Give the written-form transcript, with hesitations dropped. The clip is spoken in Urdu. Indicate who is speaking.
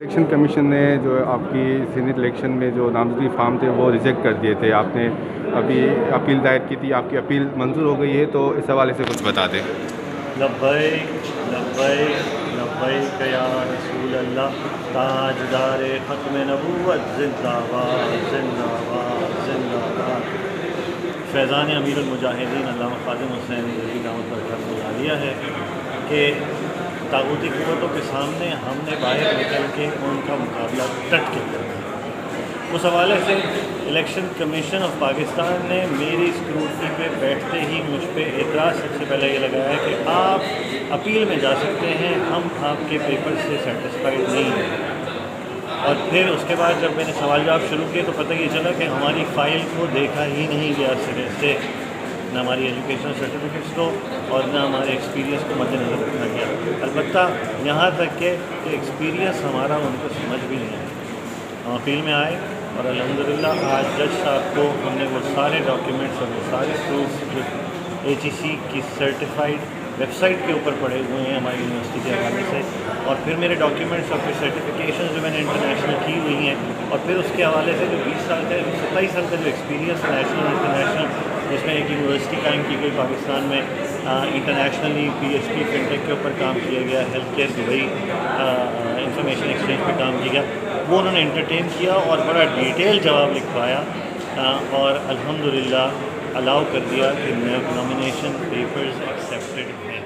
Speaker 1: الیکشن کمیشن نے جو آپ کی سینٹ الیکشن میں جو نامزدگی فارم تھے وہ ریجیکٹ کر دیے تھے. آپ نے ابھی اپیل دائر کی تھی, آپ کی اپیل منظور ہو گئی ہے, تو اس حوالے سے کچھ بتا دیں.
Speaker 2: لبیک لبیک لبیک یا رسول اللہ. تاجدار ختم نبوت زندہ باد زندہ باد زندہ باد. فیضان امیر المجاہدین علامہ خادم حسین رضی دعوت پر بلا دیا ہے کہ طاغوتی قوتوں کے سامنے ہم نے باہر نکل کے ان کا مقابلہ ڈٹ کے کرنا ہے. اس حوالے سے الیکشن کمیشن آف پاکستان نے میری اسکروٹنی پہ بیٹھتے ہی مجھ پہ اعتراض سب سے پہلے یہ لگایا ہے کہ آپ اپیل میں جا سکتے ہیں, ہم آپ کے پیپر سے سیٹسفائیڈ نہیں ہیں. اور پھر اس کے بعد جب میں نے سوال جواب شروع کیے تو پتہ یہ چلا کہ ہماری فائل کو دیکھا ہی نہیں گیا سرے سے, نہ ہماری ایجوکیشنل سرٹیفکیٹس کو اور نہ ہمارے ایکسپیرینس کو مد نظر رکھا گیا. البتہ یہاں تک کہ ایکسپیرینس ہمارا ان کو سمجھ بھی نہیں آیا. ہم اپیل میں آئے اور الحمدللہ آج جج صاحب کو ہم نے وہ سارے ڈاکیومنٹس اور وہ سارے پروف جو AGC کی سرٹیفائڈ ویب سائٹ کے اوپر پڑے ہوئے ہیں ہماری یونیورسٹی کے حوالے سے, اور پھر میرے ڈاکیومنٹس اور پھر سرٹیفکیشن جو میں نے انٹرنیشنل کی ہوئی ہیں, اور پھر اس کے حوالے سے جو 20 سال کا 27 سال کا جو ایکسپیرینس نیشنل انٹرنیشنل, جس میں ایک یونیورسٹی قائم کی گئی پاکستان میں, انٹرنیشنلی PhD فنٹیک کے اوپر کام کیا گیا, health care Dubai information exchange پہ کام کیا گیا, وہ انہوں نے انٹرٹین کیا اور بڑا ڈیٹیل جواب لکھوایا اور الحمدللہ الاؤ کر دیا کہ نامینیشن پیپرز ایکسیپٹڈ ہیں.